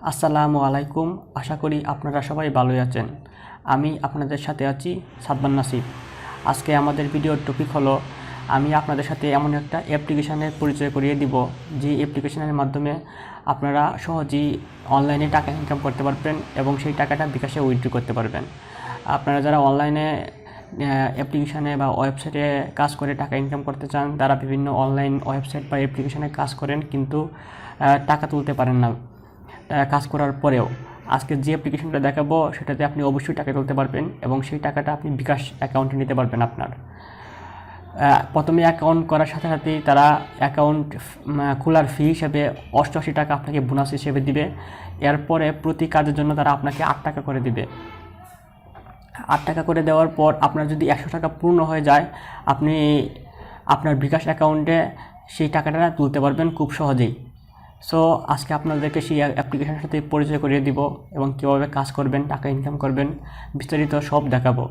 আসসালামু আলাইকুম। আশা করি আপনারা সবাই ভালোই আছেন। আমি আপনাদের সাথে আছি সাদমান নাসিব। আজকে আমাদের ভিডিওর টপিক হলো আমি আপনাদের সাথে এমন একটা অ্যাপ্লিকেশনের পরিচয় করিয়ে দিব যে অ্যাপ্লিকেশনের মাধ্যমে আপনারা সহজেই অনলাইনে টাকা ইনকাম করতে পারবেন এবং সেই টাকাটা বিকাশে উইথড্র করতে পারবেন। আপনারা যারা অনলাইনে অ্যাপ্লিকেশানে বা ওয়েবসাইটে কাজ করে টাকা ইনকাম করতে চান, তারা বিভিন্ন অনলাইন ওয়েবসাইট বা অ্যাপ্লিকেশানে কাজ করেন কিন্তু টাকা তুলতে পারেন না কাজ করার পরেও। আজকে যে অ্যাপ্লিকেশনটা দেখাবো সেটাতে আপনি অবশ্যই টাকা তুলতে পারবেন এবং সেই টাকাটা আপনি বিকাশ অ্যাকাউন্টে নিতে পারবেন। আপনার প্রথমে অ্যাকাউন্ট করার সাথে সাথেই তারা অ্যাকাউন্ট খোলার ফি হিসেবে 88 টাকা আপনাকে বোনাস হিসেবে দিবে। এরপরে প্রতি কাজের জন্য তারা আপনাকে 8 টাকা করে দিবে। 8 টাকা করে দেওয়ার পর আপনার যদি 100 টাকা পূর্ণ হয়ে যায়, আপনি আপনার বিকাশ অ্যাকাউন্টে সেই টাকাটা তুলতে পারবেন খুব সহজেই। সো আজকে আপনাদেরকে সেই অ্যাপ্লিকেশনের সাথে পরিচয় করিয়ে দিব এবং কীভাবে কাজ করবেন, টাকা ইনকাম করবেন, বিস্তারিত সব দেখাবো।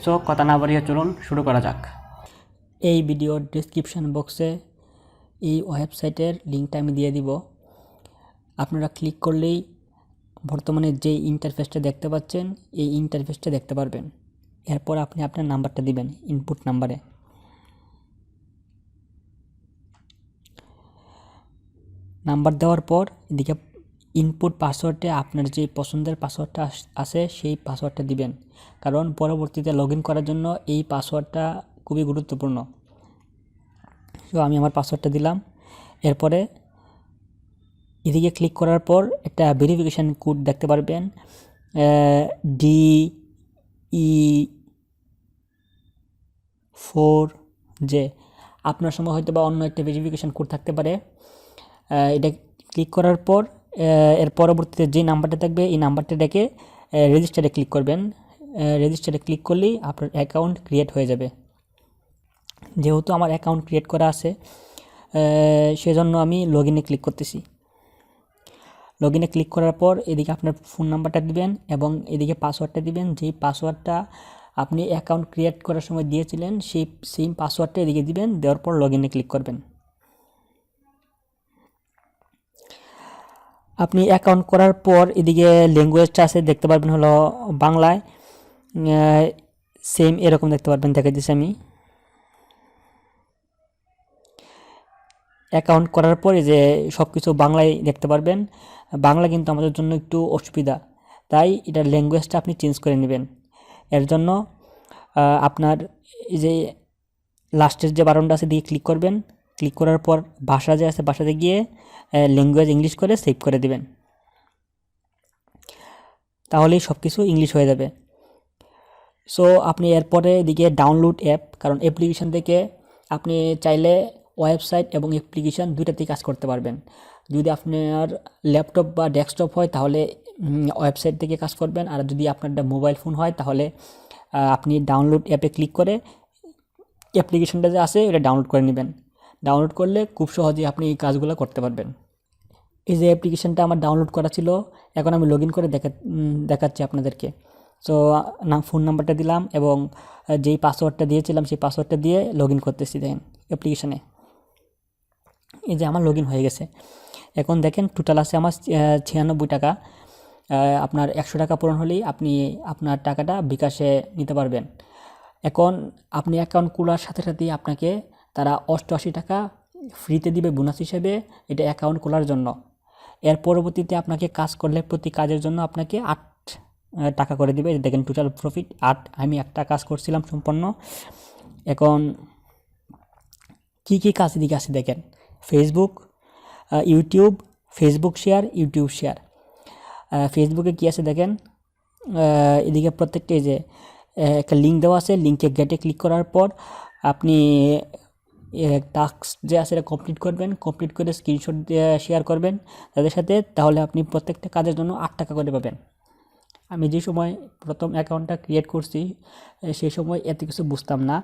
সো কথা না বাড়িয়ে চলুন শুরু করা যাক। এই ভিডিওর ডেসক্রিপশন বক্সে এই ওয়েবসাইটের লিঙ্কটা আমি দিয়ে দিব। আপনারা ক্লিক করলেই বর্তমানে যে ইন্টারফেসটা দেখতে পাচ্ছেন এই ইন্টারফেসটা দেখতে পারবেন। এরপর আপনি আপনার নাম্বারটা দিবেন ইনপুট নাম্বারে। নাম্বার দেওয়ার পর এদিকে ইনপুট পাসওয়ার্ডে আপনার যে পছন্দের পাসওয়ার্ডটা আছে সেই পাসওয়ার্ডটা দিবেন, কারণ পরবর্তীতে লগ ইন করার জন্য এই পাসওয়ার্ডটা খুবই গুরুত্বপূর্ণ। তো আমি আমার পাসওয়ার্ডটা দিলাম। এরপরে এদিকে ক্লিক করার পর একটা ভেরিফিকেশান কোড দেখতে পারবেন, DE4J। আপনার সময় হয়তো বা অন্য একটা ভেরিফিকেশান কোড থাকতে পারে। এটা ক্লিক করার পর এর পরবর্তীতে যে নাম্বারটা থাকবে এই নাম্বারটা ডেকে রেজিস্টারে ক্লিক করবেন। রেজিস্টারে ক্লিক করলেই আপনার অ্যাকাউন্ট ক্রিয়েট হয়ে যাবে। যেহেতু আমার অ্যাকাউন্ট ক্রিয়েট করা আছে সেজন্য আমি লগ ইনে ক্লিক করতেছি। লগ ইনে ক্লিক করার পর এদিকে আপনার ফোন নাম্বারটা দিবেন এবং এদিকে পাসওয়ার্ডটা দিবেন। যেই পাসওয়ার্ডটা আপনি অ্যাকাউন্ট ক্রিয়েট করার সময় দিয়েছিলেন সেই সেম পাসওয়ার্ডটা এদিকে দিবেন। দেওয়ার পর লগ ইনে ক্লিক করবেন। আপনি অ্যাকাউন্ট করার পর এদিকে ল্যাঙ্গুয়েজটা আছে দেখতে পারবেন হলো বাংলায়। সেম এরকম দেখতে পারবেন, দেখা দিচ্ছি আমি। অ্যাকাউন্ট করার পরে যে সব কিছু বাংলায় দেখতে পারবেন। বাংলা কিন্তু আমাদের জন্য একটু অসুবিধা, তাই এটার ল্যাঙ্গুয়েজটা আপনি চেঞ্জ করে নেবেন। এর জন্য আপনার এই যে লাস্টের যে বাটনটা আছে দিয়ে ক্লিক করবেন। ক্লিক করার পর ভাষা যে আছে ভাষাতে গিয়ে ল্যাঙ্গুয়েজ ইংলিশ করে সেভ করে দিবেন, তাহলেই সব কিছু ইংলিশ হয়ে যাবে। সো আপনি এরপরে এদিকে ডাউনলোড অ্যাপ, কারণ অ্যাপ্লিকেশান থেকে আপনি চাইলে ওয়েবসাইট এবং অ্যাপ্লিকেশান দুইটাতেই কাজ করতে পারবেন। যদি আপনার ল্যাপটপ বা ডেস্কটপ হয় তাহলে ওয়েবসাইট থেকে কাজ করবেন, আর যদি আপনার মোবাইল ফোন হয় তাহলে আপনি ডাউনলোড অ্যাপে ক্লিক করে অ্যাপ্লিকেশানটা যে আছে এটা ডাউনলোড করে নেবেন। ডাউনলোড করলে খুব সহজেই আপনি এই কাজগুলো করতে পারবেন। এই যে অ্যাপ্লিকেশানটা আমার ডাউনলোড করা ছিল, এখন আমি লগ ইন করে দেখাচ্ছি আপনাদেরকে। সো ফোন নাম্বারটা দিলাম এবং যেই পাসওয়ার্ডটা দিয়েছিলাম সেই পাসওয়ার্ডটা দিয়ে লগ ইন করতেছি। দেখেন অ্যাপ্লিকেশানে এই যে আমার লগ ইন হয়ে গেছে। এখন দেখেন টোটাল আছে আমার 96 টাকা। আপনার 100 টাকা পূরণ হলেই আপনি আপনার টাকাটা বিকাশে নিতে পারবেন। এখন আপনি অ্যাকাউন্ট খোলার সাথে সাথেই আপনাকে তারা 88 টাকা ফ্রিতে দিবে বোনাস হিসেবে, এটা অ্যাকাউন্ট খোলার জন্য। এর পরবর্তীতে আপনাকে কাজ করলে প্রতি কাজের জন্য আপনাকে 8 টাকা করে দিবে। দেখেন টোটাল প্রফিট 8। আমি একটা কাজ করছিলাম সম্পন্ন। এখন কি কি কাজ এদিকে আছে দেখেন, Facebook, YouTube, Facebook share, YouTube share. ফেসবুকে কি আছে দেখেন, এদিকে প্রত্যেকটা যে একটা লিঙ্ক দেওয়া আছে, লিঙ্কে গেটে ক্লিক করার পর আপনি টাস্ক যে আছে এটা কমপ্লিট করবেন। কমপ্লিট করে স্ক্রিনশট দিয়ে শেয়ার করবেন তাদের সাথে, তাহলে আপনি প্রত্যেকটা কাজের জন্য 8 টাকা করে পাবেন। আমি যে সময় প্রথম অ্যাকাউন্টটা ক্রিয়েট করছি সেই সময় এত কিছু বুঝতাম না,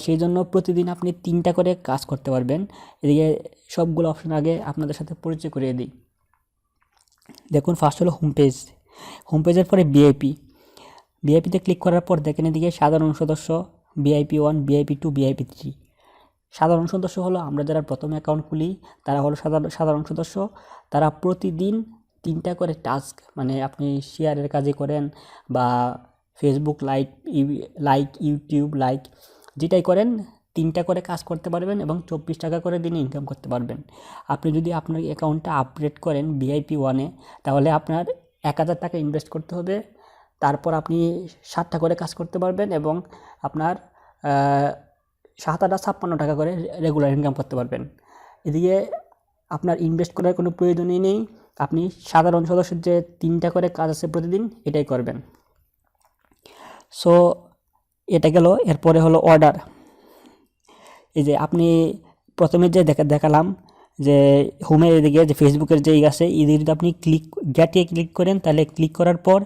সেই জন্য প্রতিদিন আপনি 3টা করে কাজ করতে পারবেন। এদিকে সবগুলো অপশন আগে আপনাদের সাথে পরিচয় করিয়ে দিই। দেখুন ফার্স্ট হলো হোম পেজ। হোম পেজের পরে ভিআইপিতে ক্লিক করার পর দেখেন এদিকে সাধারণ সদস্য, VIP 1, VIP 2, VIP 3। সাধারণ সদস্য হলো আমরা যারা প্রথম অ্যাকাউন্ট খুলি তারা হলো সাধারণ সদস্য। তারা প্রতিদিন 3টা করে টাস্ক, মানে আপনি শেয়ারের কাজে করেন বা ফেসবুক লাইক ইউটিউব লাইক যেটাই করেন 3টা করে কাজ করতে পারবেন এবং 24 টাকা করে দিনে ইনকাম করতে পারবেন। আপনি যদি আপনার অ্যাকাউন্টটা আপগ্রেড করেন VIP 1-এ, তাহলে আপনার 1000 টাকা ইনভেস্ট করতে হবে। তারপর আপনি 7টা করে কাজ করতে পারবেন এবং আপনার 7,56 টাকা করে রেগুলার ইনকাম করতে পারবেন। এদিকে আপনার ইনভেস্ট করার কোনো প্রয়োজনই নেই, আপনি সাধারণ সদস্যের যে 3টা করে কাজ আছে প্রতিদিন এটাই করবেন। সো এটা গেল। এরপরে হলো অর্ডার। এই যে আপনি প্রথমে যে দেখালাম যে হোমের এদিকে যে ফেসবুকের যে আছে এদিকে যদি আপনি গেটে ক্লিক করেন, তাহলে ক্লিক করার পর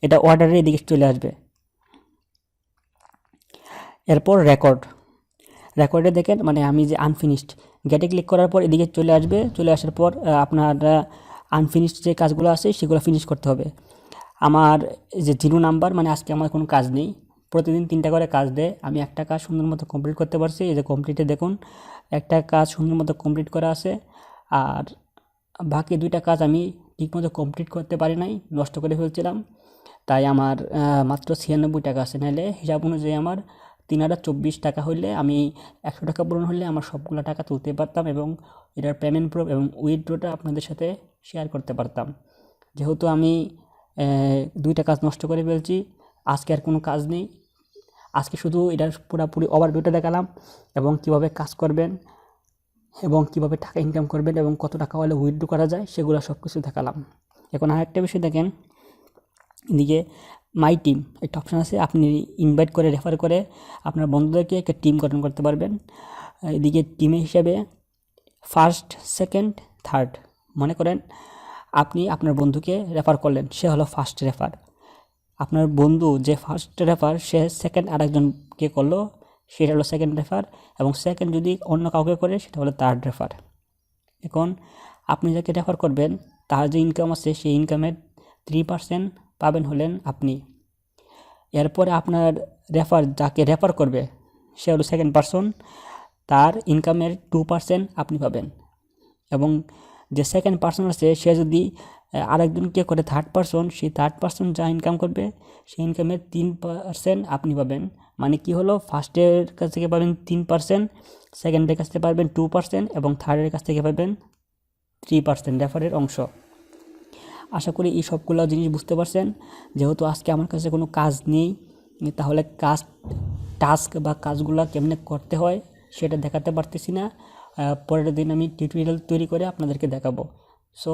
এটা অর্ডারের এদিকে চলে আসবে। এরপর রেকর্ডে দেখেন, মানে আমি যে আনফিনিশড, গেটে ক্লিক করার পর এদিকে চলে আসবে। চলে আসার পর আপনার আনফিনিশড যে কাজগুলো আছে সেগুলো ফিনিশ করতে হবে। আমার যে 0 নাম্বার, মানে আজকে আমার কোনো কাজ নেই, প্রতিদিন 3টা করে কাজ দেয়, আমি একটা কাজ সুন্দর মতো কমপ্লিট করতে পারছি। এই যে কমপ্লিটে দেখুন একটা কাজ সুন্দর মতো কমপ্লিট করা আছে, আর বাকি 2টা কাজ আমি ঠিকমতো কমপ্লিট করতে পারি নাই, নষ্ট করে ফেলছিলাম। তাই আমার মাত্র 96 টাকা আছে। নাহলে হিসাব অনুযায়ী আমার 3024 টাকা হইলে, আমি 100 টাকা পূরণ হলে আমার সবগুলো টাকা তুলতে পারতাম এবং এটার পেমেন্ট প্রুফ এবং উইথড্রটা আপনাদের সাথে শেয়ার করতে পারতাম। যেহেতু আমি 2টা কাজ নষ্ট করে ফেলছি, আজকে আর কোনো কাজ নেই। আজকে শুধু এটার পুরোপুরি ওভারভিউটা দেখালাম এবং কিভাবে কাজ করবেন এবং কিভাবে টাকা ইনকাম করবেন এবং কত টাকা হলে উইথড্র করা যায় সেগুলো সব কিছু দেখালাম। এখন আরেকটা বিষয় দেখেন, এদিকে মাই টিম একটা অপশান আছে, আপনি ইনভাইট করে রেফার করে আপনার বন্ধুদেরকে একটা টিম গঠন করতে পারবেন। এদিকে টিমের হিসাবে 1st, 2nd, 3rd, মনে করেন আপনি আপনার বন্ধুকে রেফার করলেন, সে হলো 1st রেফার। আপনার বন্ধু যে 1st রেফার, সে 2nd আরেকজনকে করলো, সেটা হলো 2nd রেফার, এবং 2nd যদি অন্য কাউকে করে সেটা হলো 3rd রেফার। এখন আপনি যাকে রেফার করবেন তার যে ইনকাম আছে সেই ইনকামের 3% পাবেন হলেন আপনি। এরপরে আপনার যাকে রেফার করবে সে হলো 2nd পারসন, তার ইনকামের 2% আপনি পাবেন। এবং যে 2nd পারসন আছে সে যদি আরেকজনকে করে 3rd পারসন, সেই 3rd পারসন যা ইনকাম করবে সেই ইনকামের 3% আপনি পাবেন। মানে কি হলো, ফার্স্টের কাছ থেকে পাবেন 3%, সেকেন্ডের কাছ থেকে পাবেন 2% এবং থার্ডের কাছ থেকে পাবেন 3% রেফারের অংশ। আশা করি এই সবগুলো জিনিস বুঝতে পারছেন। যেহেতু আজকে আমার কাছে কোনো কাজ নেই, তাহলে টাস্ক বা কাজগুলো কেমনে করতে হয় সেটা দেখাতে পারতেছি না। পরের দিন আমি টিউটোরিয়াল তৈরি করে আপনাদেরকে দেখাবো। সো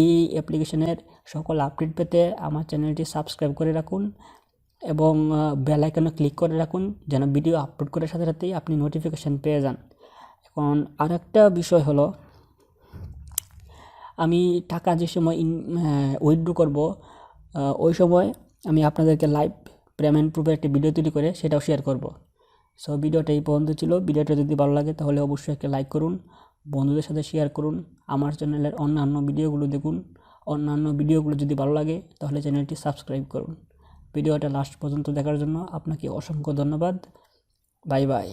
এই অ্যাপ্লিকেশনের সকল আপডেট পেতে আমার চ্যানেলটি সাবস্ক্রাইব করে রাখুন এবং বেল আইকনে ক্লিক করে রাখুন, যেন ভিডিও আপলোড করার সাথে সাথেই আপনি নোটিফিকেশান পেয়ে যান। এখন আরেকটা বিষয় হলো, আমি টাকা যে সময় উইথড্র করব ওই সময় আমি আপনাদেরকে লাইভ পেমেন্ট প্রুফের একটি ভিডিও তৈরি করে সেটাও শেয়ার করব। সো ভিডিওটা এই পর্যন্ত ছিল। ভিডিওটা যদি ভালো লাগে তাহলে অবশ্যই একটা লাইক করুন, বন্ধুদের সাথে শেয়ার করুন, আমার চ্যানেলের অন্যান্য ভিডিওগুলো দেখুন। অন্যান্য ভিডিওগুলো যদি ভালো লাগে তাহলে চ্যানেলটি সাবস্ক্রাইব করুন। ভিডিওটা লাস্ট পর্যন্ত দেখার জন্য আপনাকে অসংখ্য ধন্যবাদ। Bye bye.